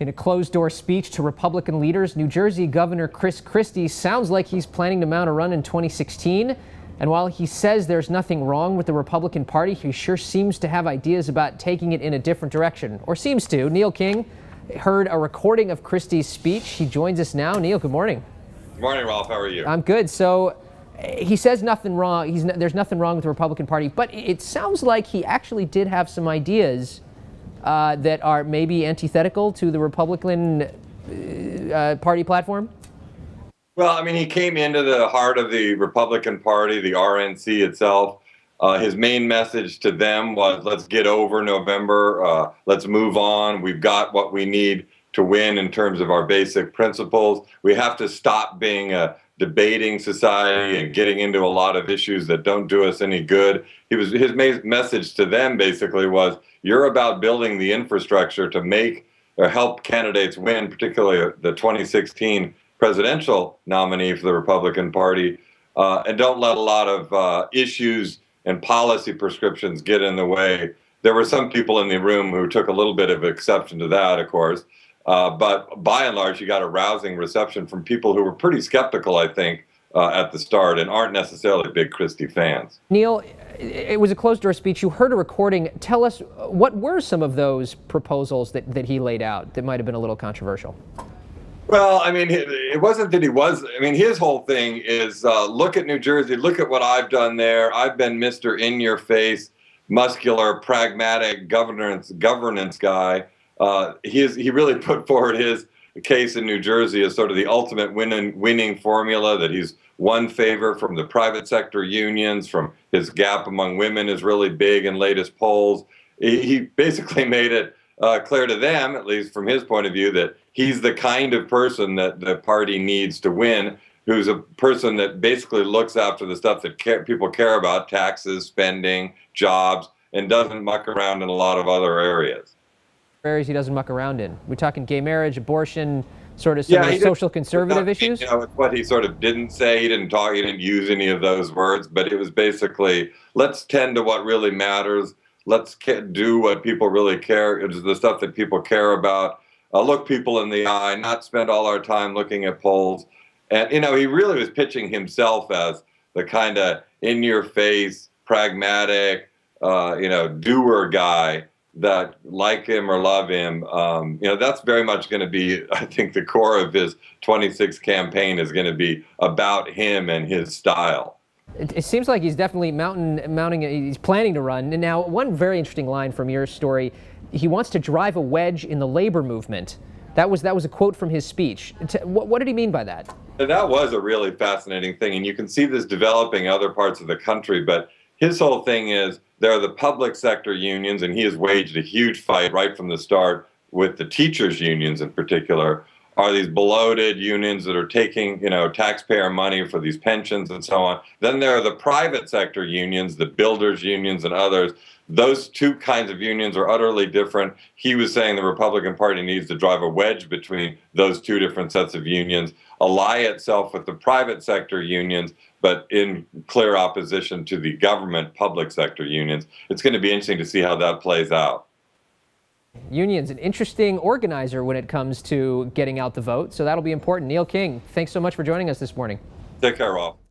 In a closed-door speech to Republican leaders, New Jersey Governor Christie sounds like he's planning to mount a run in 2016. And while he says there's nothing wrong with the Republican Party, he sure seems to have ideas about taking it in a different direction. Or seems to. Neil King heard a recording of Christie's speech. He joins us now. Neil, good morning. Good morning, Ralph. How are you? I'm good. So he says nothing wrong. There's nothing wrong with the Republican Party. But it sounds like he actually did have some ideas that are maybe antithetical to the Republican Party platform? Well, I mean, he came into the heart of the Republican Party, the RNC itself. His main message to them was, let's get over November. Let's move on. We've got what we need to win in terms of our basic principles. We have to stop being a debating society and getting into a lot of issues that don't do us any good. His message to them basically was, you're about building the infrastructure to make or help candidates win, particularly the 2016 presidential nominee for the Republican Party, and don't let a lot of issues and policy prescriptions get in the way. There were some people in the room who took a little bit of exception to that, of course. But by and large, you got a rousing reception from people who were pretty skeptical, I think, at the start and aren't necessarily big Christie fans. Neil, it was a closed-door speech. You heard a recording. Tell us, what were some of those proposals that he laid out that might have been a little controversial? Well, I mean, it wasn't that he was. I mean, his whole thing is, look at New Jersey. Look at what I've done there. I've been Mr. In-your-face, muscular, pragmatic governance guy. He really put forward his case in New Jersey as sort of the ultimate winning formula, that he's won favor from the private sector unions, from his gap among women is really big in latest polls. He basically made it clear to them, at least from his point of view, that he's the kind of person that the party needs to win, who's a person that basically looks after the stuff that people care about, taxes, spending, jobs, and doesn't muck around in a lot of other areas. Areas he doesn't muck around in. We're talking gay marriage, abortion, sort of some of the social conservative issues? You know, it's what he sort of didn't say. He didn't use any of those words, but it was basically, let's tend to what really matters. Let's do what people really care, the stuff that people care about. Look people in the eye, not spend all our time looking at polls. And, you know, he really was pitching himself as the kind of in-your-face, pragmatic, doer guy that, like him or love him, that's very much going to be, I think, the core of his 26 campaign is going to be about him and his style. It seems like he's definitely mounting. He's planning to run. And now, one very interesting line from your story: he wants to drive a wedge in the labor movement. That was a quote from his speech. What did he mean by that? That was a really fascinating thing, and you can see this developing in other parts of the country. But his whole thing is, there are the public sector unions, and he has waged a huge fight right from the start with the teachers' unions in particular. Are these bloated unions that are taking, taxpayer money for these pensions and so on. Then there are the private sector unions, the builders' unions and others. Those two kinds of unions are utterly different. He was saying the Republican Party needs to drive a wedge between those two different sets of unions, ally itself with the private sector unions, but in clear opposition to the government public sector unions. It's going to be interesting to see how that plays out. Unions, an interesting organizer when it comes to getting out the vote, so that'll be important. Neil King, thanks so much for joining us this morning. Take care, Ralph.